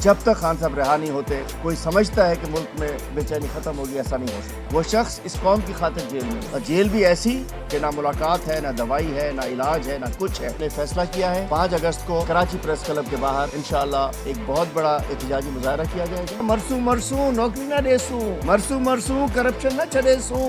जब तक खान साहब रिहा नहीं होते कोई समझता है कि मुल्क में बेचैनी खत्म होगी, ऐसा नहीं हो सकता। वो शख्स इस कौम की खातिर जेल में, और जेल भी ऐसी कि ना मुलाकात है, ना दवाई है, ना इलाज है, ना कुछ है। ने फैसला किया है 5 अगस्त को कराची प्रेस क्लब के बाहर इंशाअल्लाह एक बहुत बड़ा एहतजाजी मुजाहरा किया जाएगा। मरसू मरसू नौकरी ना देसू, मरसू मरसू करप्शन ना छदेसू,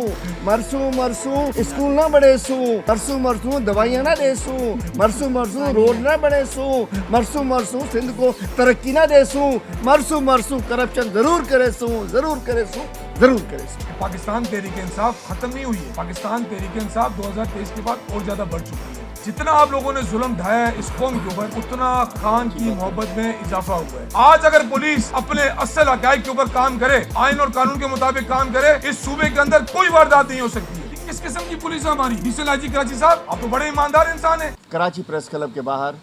मरसू मरसू स्कूल ना बढ़ेसू, मरसू मरसू दवाइयाँ ना देसू, मरसू मरसू रोड ना बढ़ेसू, मरसू मरसू सिंध को तरक्की ना देसू, मरसू मरसू करप्शन जरूर करेसू, जरूर करेसू, जरूर करेसू। पाकिस्तान तहरीक इंसाफ खत्म नहीं हुई है। पाकिस्तान तहरीक इंसाफ 2023 के बाद और ज्यादा बढ़ चुकी है। जितना आप लोगों ने जुल्म ढाया है इस कौम के ऊपर, उतना खान की मोहब्बत में इजाफा हुआ है। आज अगर पुलिस अपने असल हक़ाइक़ के ऊपर काम करे, आइन और कानून के मुताबिक काम करे, इस सूबे के अंदर कोई वारदात नहीं हो सकती है। किस किस्म की पुलिस है हमारी? डीसीएल कराची साहब, आप तो बड़े ईमानदार इंसान हैं। कराची प्रेस क्लब के बाहर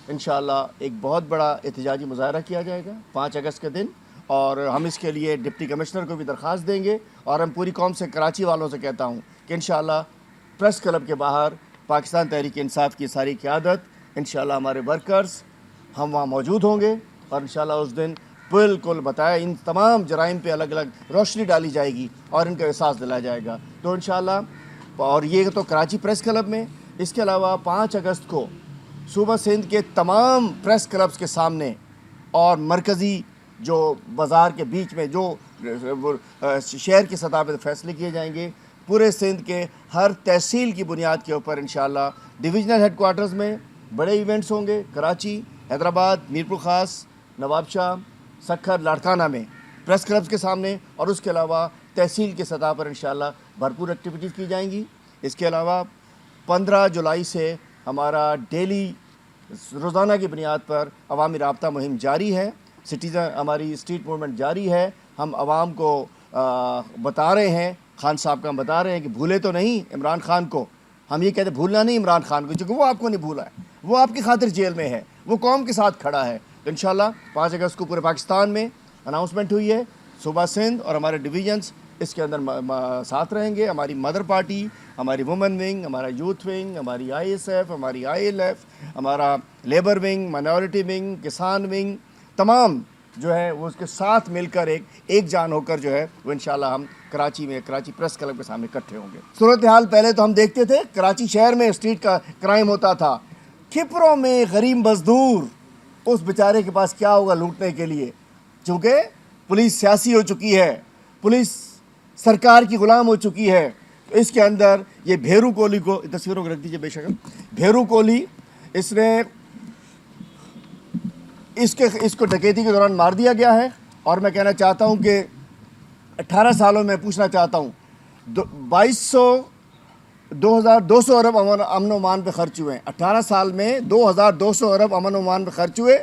इंशाअल्लाह एक बहुत बड़ा एहतजाजी मुजाहरा किया जाएगा 5 अगस्त के दिन, और हम इसके लिए डिप्टी कमिश्नर को भी दरख्वास्त देंगे। और हम पूरी कौम से, कराची वालों से कहता हूँ कि इंशाअल्लाह प्रेस क्लब के बाहर पाकिस्तान तहरीक इंसाफ की सारी क़यादत, इंशाअल्लाह हमारे वर्कर्स, हम वहाँ मौजूद होंगे, और इंशाअल्लाह उस दिन बिल्कुल बताया इन तमाम जराइम पे अलग अलग रोशनी डाली जाएगी और इनका एहसास दिलाया जाएगा। तो इंशाअल्लाह, और ये तो कराची प्रेस क्लब में, इसके अलावा 5 अगस्त को सूबा सिंध के तमाम प्रेस क्लब्स के सामने और मरकज़ी जो बाज़ार के बीच में जो शहर की सतह पर फैसले किए जाएंगे, पूरे सिंध के हर तहसील की बुनियाद के ऊपर इंशाअल्लाह डिविजनल हेडक्वार्टर्स में बड़े इवेंट्स होंगे। कराची, हैदराबाद, मीरपुर ख़ास, नवाबशाह, सक्खर, लाड़काना में प्रेस क्लब्स के सामने, और उसके अलावा तहसील की सतह पर इंशाअल्लाह भरपूर एक्टिविटीज़ की जाएंगी। इसके अलावा 15 जुलाई से हमारा डेली रोज़ाना की बुनियाद पर अवामी राब्ता मुहिम जारी है। सिटीज़न हमारी स्ट्रीट मूवमेंट जारी है। हम आवाम को बता रहे हैं, खान साहब का हम बता रहे हैं कि भूले तो नहीं इमरान खान को। हम ये कहते भूलना नहीं इमरान खान को, क्योंकि वो आपको नहीं भूला है, वो आपकी खातिर जेल में है, वो कौम के साथ खड़ा है। तो इंशाअल्लाह 5 अगस्त को पूरे पाकिस्तान में अनाउंसमेंट हुई है। सूबा सिंध और हमारे डिवीजन्स इसके अंदर साथ रहेंगे। हमारी मदर पार्टी, हमारी वुमेन विंग, हमारा यूथ विंग, हमारी ISF, हमारी ILF, हमारा लेबर विंग, माइनॉरिटी विंग, किसान विंग, तमाम जो है वो उसके साथ मिलकर एक जान होकर जो है वो इंशाल्लाह हम कराची में, कराची प्रेस क्लब के सामने इकट्ठे होंगे। सूरत हाल पहले तो हम देखते थे कराची शहर में स्ट्रीट का क्राइम होता था, खिपरों में गरीब मजदूर, उस बेचारे के पास क्या होगा लूटने के लिए, चूँकि पुलिस सियासी हो चुकी है, पुलिस सरकार की ग़ुलाम हो चुकी है। तो इसके अंदर ये भेरू कोहली को, तस्वीरों को रख दीजिए बेशक, भेरू कोहली, इसको डकैती के दौरान मार दिया गया है। और मैं कहना चाहता हूँ कि 18 सालों में पूछना चाहता हूँ, 2200 अरब अमन ओमान पे खर्च हुए हैं। 18 साल में 2200 अरब अमन ओमान पे खर्च हुए,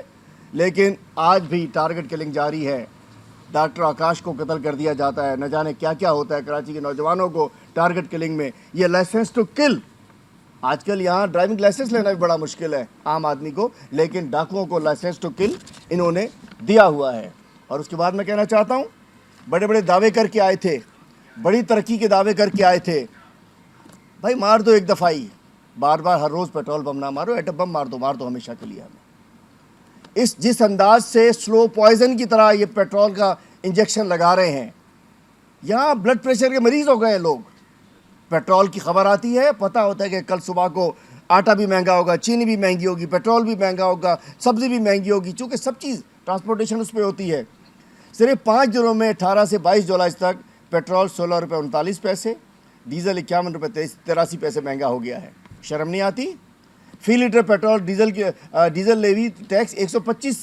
लेकिन आज भी टारगेट किलिंग जारी है। डॉक्टर आकाश को कत्ल कर दिया जाता है, न जाने क्या क्या होता है कराची के नौजवानों को टारगेट किलिंग में। ये लाइसेंस टू किल, आजकल यहाँ ड्राइविंग लाइसेंस लेना भी बड़ा मुश्किल है आम आदमी को, लेकिन डाकुओं को लाइसेंस टू किल इन्होंने दिया हुआ है। और उसके बाद मैं कहना चाहता हूँ, बड़े बड़े दावे करके आए थे, बड़ी तरक्की के दावे करके आए थे। भाई मार दो एक दफ़ा ही, बार बार हर रोज़ पेट्रोल बम ना मारो, एटम बम मार दो हमेशा के लिए। हमें जिस अंदाज से स्लो पॉइजन की तरह ये पेट्रोल का इंजेक्शन लगा रहे हैं, यहाँ ब्लड प्रेशर के मरीज़ हो गए हैं लोग। पेट्रोल की खबर आती है, पता होता है कि कल सुबह को आटा भी महंगा होगा, चीनी भी महंगी होगी, पेट्रोल भी महंगा होगा, सब्ज़ी भी महंगी होगी, चूँकि सब चीज़ ट्रांसपोर्टेशन उस पर होती है। सिर्फ 5 दिनों में 18 से 22 जुलाई तक पेट्रोल 16 रुपये 39 पैसे, डीजल 51 रुपये 83 पैसे महंगा हो गया है। शर्म नहीं आती? फी litre petrol diesel levy tax 125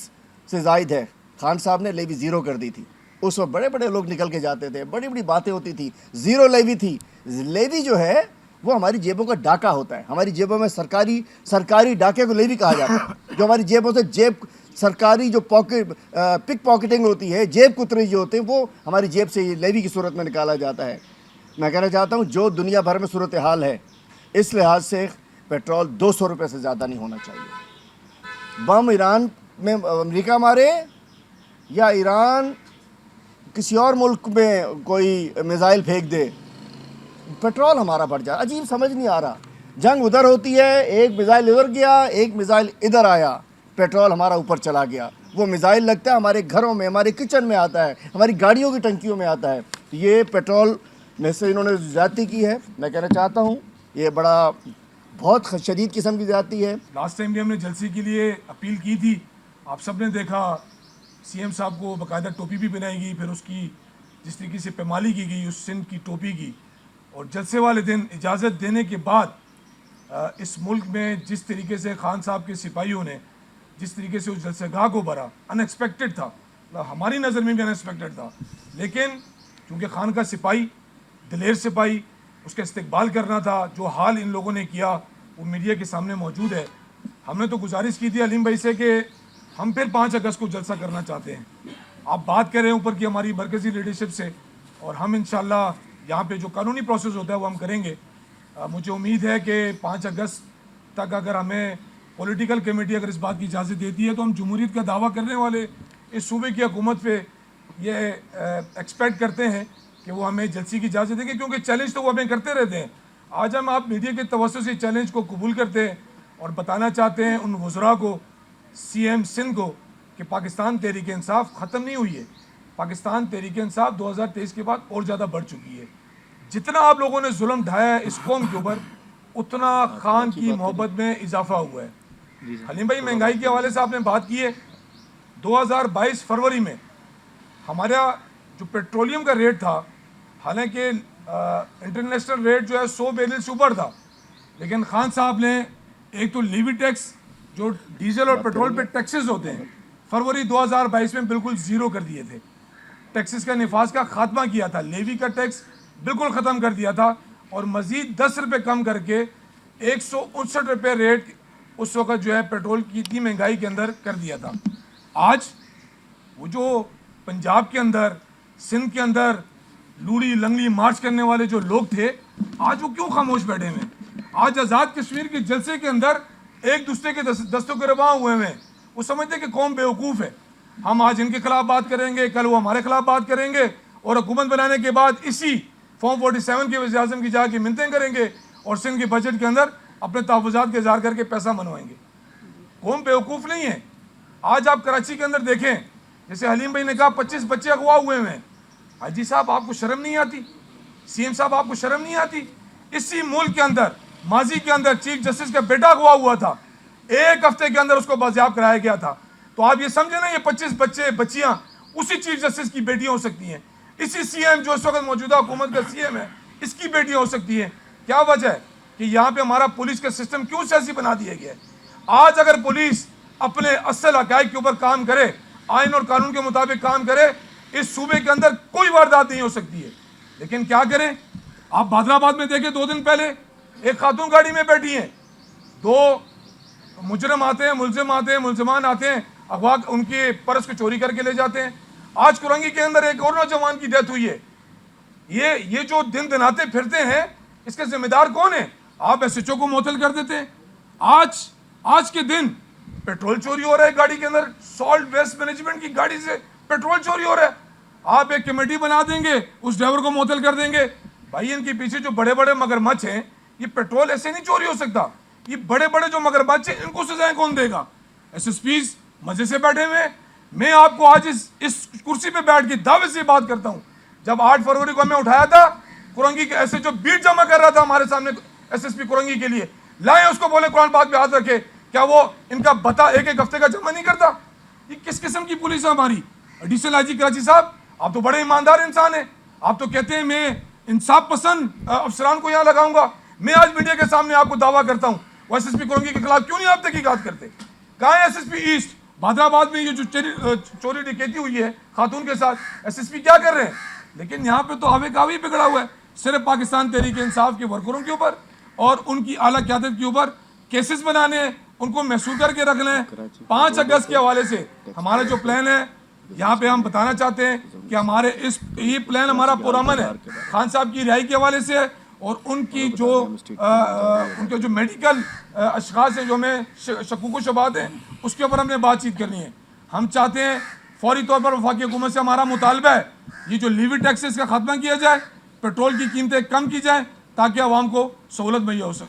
से ज़ायद है। खान साहब ने लेवी ज़ीरो कर दी थी। उस वक्त बड़े बड़े लोग निकल के जाते थे, बड़ी बड़ी बातें होती थी, ज़ीरो लेवी थी। लेवी जो है वो हमारी जेबों का डाका होता है। हमारी जेबों में सरकारी डाके को लेवी कहा जाता है। जो हमारी जेबों से सरकारी जो पिक पॉकेटिंग होती है, जेब कुतरे जो होते हैं, वो हमारी जेब से लेवी की सूरत में निकाला जाता है। मैं कहना चाहता हूँ, जो दुनिया भर में सूरत हाल है, इस लिहाज से पेट्रोल 200 रुपये से ज़्यादा नहीं होना चाहिए। बम ईरान में अमेरिका मारे या ईरान किसी और मुल्क में कोई मिसाइल फेंक दे, पेट्रोल हमारा बढ़ जाए। अजीब समझ नहीं आ रहा। जंग उधर होती है, एक मिसाइल इधर गया, एक मिसाइल इधर आया, पेट्रोल हमारा ऊपर चला गया। وہ میزائل لگتا ہے ہمارے گھروں میں, ہمارے کچن میں آتا ہے, ہماری گاڑیوں کی ٹنکیوں میں آتا ہے. یہ پیٹرول میں سے انہوں نے زیادتی کی ہے. میں کہنا چاہتا ہوں یہ بہت شدید قسم کی زیادتی ہے. لاسٹ ٹائم بھی ہم نے جلسے کے لیے اپیل کی تھی, آپ سب نے دیکھا سی ایم صاحب کو باقاعدہ ٹوپی بھی پہنائی گئی, پھر اس کی جس طریقے سے پیمالی کی گئی اس سندھ کی ٹوپی کی, اور جلسے والے دن اجازت دینے کے بعد اس ملک میں جس طریقے سے خان صاحب کے سپاہیوں نے جس طریقے سے اس جلسہ گاہ کو بھرا, ان ایکسپیکٹڈ تھا, ہماری نظر میں بھی ان ایکسپیکٹڈ تھا, لیکن کیونکہ خان کا سپاہی دلیر سپاہی, اس کا استقبال کرنا تھا, جو حال ان لوگوں نے کیا وہ میڈیا کے سامنے موجود ہے. ہم نے تو گزارش کی تھی علیم بھائی سے کہ ہم پھر 5 اگست کو جلسہ کرنا چاہتے ہیں. آپ بات کر رہے ہیں اوپر کی ہماری مرکزی لیڈرشپ سے, اور ہم انشاءاللہ یہاں پہ جو قانونی پروسیس ہوتا ہے وہ ہم کریں گے. مجھے امید ہے کہ 5 اگست تک اگر ہمیں پولیٹیکل کمیٹی اگر اس بات کی اجازت دیتی ہے تو ہم جمہوریت کا دعویٰ کرنے والے اس صوبے کی حکومت پہ یہ ایکسپیکٹ کرتے ہیں کہ وہ ہمیں جلسے کی اجازت دیں گے, کیونکہ چیلنج تو وہ ہمیں کرتے رہتے ہیں. آج ہم آپ میڈیا کے توسط سے چیلنج کو قبول کرتے ہیں اور بتانا چاہتے ہیں ان وزراء کو, سی ایم سندھ کو, کہ پاکستان تحریک انصاف ختم نہیں ہوئی ہے. پاکستان تحریک انصاف 2023 کے بعد اور زیادہ بڑھ چکی ہے. جتنا آپ لوگوں نے ظلم ڈھایا ہے اس قوم کے اوپر, اتنا خان کی محبت میں اضافہ ہوا ہے. حلیم بھائی, مہنگائی کے حوالے سے آپ نے بات کی ہے. 2022 فروری میں ہمارا جو پیٹرولیم کا ریٹ تھا, حالانکہ انٹرنیشنل ریٹ جو ہے 100 بیرل سے اوپر تھا, لیکن خان صاحب نے ایک تو لیوی ٹیکس جو ڈیزل اور پیٹرول پہ ٹیکسز ہوتے ہیں فروری 2022 میں بالکل زیرو کر دیے تھے. ٹیکسز کا نفاذ کا خاتمہ کیا تھا, لیوی کا ٹیکس بالکل ختم کر دیا تھا, اور مزید 10 روپے کم کر کے 159 روپے ریٹ اس وقت جو ہے پیٹرول کی اتنی مہنگائی کے اندر کر دیا تھا. آج وہ جو پنجاب کے اندر, سندھ کے اندر لوڑی لنگڑی مارچ کرنے والے جو لوگ تھے, آج وہ کیوں خاموش بیٹھے ہوئے ہیں؟ آج آزاد کشمیر کے جلسے کے اندر ایک دوسرے کے دستوں کے رواں ہوئے ہیں. وہ سمجھتے کہ قوم بیوقوف ہے, ہم آج ان کے خلاف بات کریں گے, کل وہ ہمارے خلاف بات کریں گے, اور حکومت بنانے کے بعد اسی فارم 47 کے وزیر اعظم کی جا کے منتیں کریں گے اور سندھ کے بجٹ کے اندر اپنے تحفظات کے اظہار کر کے پیسہ منوائیں گے. قوم بیوقوف نہیں ہے. آج آپ کراچی کے اندر دیکھیں, جیسے حلیم بھائی نے کہا 25 بچے اغوا ہوئے ہیں. حاجی صاحب آپ کو شرم نہیں آتی؟ سی ایم صاحب آپ کو شرم نہیں آتی؟ اسی ملک کے اندر ماضی کے اندر چیف جسٹس کا بیٹا اغوا ہوا تھا, 1 ہفتے کے اندر اس کو بازیاب کرایا گیا تھا. تو آپ یہ سمجھیں نا, یہ 25 بچے بچیاں اسی چیف جسٹس کی بیٹیاں ہو سکتی ہیں, اسی سی ایم جو اس وقت موجودہ حکومت کا سی ایم ہے اس کی بیٹیاں ہو سکتی ہیں. کیا وجہ ہے کہ یہاں پہ ہمارا پولیس کا سسٹم کیوں سیاسی بنا دیا گیا ہے؟ آج اگر پولیس اپنے اصل حقائق کے اوپر کام کرے, آئین اور قانون کے مطابق کام کرے, اس صوبے کے اندر کوئی واردات نہیں ہو سکتی ہے. لیکن کیا کریں, آپ بادر آباد میں دیکھیں 2 دن پہلے ایک خاتون گاڑی میں بیٹھی ہیں, 2 مجرم آتے ہیں, ملزم آتے ہیں, ملزمان آتے ہیں, اغوا ان کے پرس کو چوری کر کے لے جاتے ہیں. آج کرنگی کے اندر ایک اور نوجوان کی ڈیتھ ہوئی ہے. یہ جو دن دناتے پھرتے ہیں, اس کے ذمہ دار کون ہیں؟ آپ ایس ایچ او کو معطل کر دیتے ہیں. آج کے دن پیٹرول چوری ہو رہا ہے گاڑی کے اندر, سالٹ ویسٹ مینجمنٹ کی گاڑی سے پیٹرول چوری ہو رہا ہے. آپ ایک کمیٹی بنا دیں گے, اس ڈرائیور کو معطل کر دیں گے. بھائی ان کے پیچھے جو بڑے بڑے مگرمچھ ہیں, یہ پیٹرول ایسے نہیں چوری ہو سکتا. یہ بڑے بڑے جو مگرمچھ ہیں ان کو سزائیں کون دے گا؟ ایس ایس پیز مزے سے بیٹھے ہوئے. میں آپ کو آج اس کرسی پہ بیٹھ کے دعوے سے بات کرتا ہوں, جب 8 فروری کو ہمیں اٹھایا تھا, کرنگی کے ایسے جو بیٹ جمع کر رہا تھا ہمارے سامنے ایس ایس پی کرنگی کے لیے, لائیں اس کو بولے قرآن پاک پہ ہاتھ رکھے, کیا وہ ان کا بتا 1 ہفتے کا جمع نہیں کرتا؟ یہ کس قسم کی پولیس ہے ہماری؟ ایڈیشنل آئی جی کراچی صاحب, آپ تو بڑے ایماندار انسان ہیں, آپ تو کہتے ہیں میں انصاف پسند افسران کو یہاں لگاؤں گا. میں آج میڈیا کے سامنے آپ کو دعویٰ کرتا ہوں, وہ ایس ایس پی کرنگی کے خلاف کیوں نہیں آپ تحقیقات کرتے؟ کہاں ہے ایس ایس پی ایسٹ؟ بادر آباد میں یہ جو چوری ڈکیتی ہوئی ہے خاتون کے ساتھ, ایس ایس پی کیا کر رہے ہیں؟ لیکن یہاں پہ تو آوے کاوی بگڑا ہوا ہے, صرف پاکستان تحریک انصاف کے ورکروں کے اوپر اور ان کی اعلیٰ قیادت کے اوپر کیسز بنانے ہیں, ان کو محصور کر کے رکھنا ہے. 5 اگست کے حوالے سے ہمارا جو پلان ہے, یہاں پہ ہم بتانا چاہتے ہیں کہ ہمارے یہ پلان ہمارا پرامن ہے. خان صاحب کی رہائی کے حوالے سے اور ان کی ان کے جو میڈیکل اشخاص ہیں جو ہمیں شکوک و شبہات ہیں, اس کے اوپر ہم نے بات چیت کرنی ہے. ہم چاہتے ہیں فوری طور پر وفاقی حکومت سے ہمارا مطالبہ ہے یہ جو لیوی ٹیکسز کا خاتمہ کیا جائے, پیٹرول کی قیمتیں کم کی جائیں تاکہ عوام کو سہولت مہیا ہو سکے.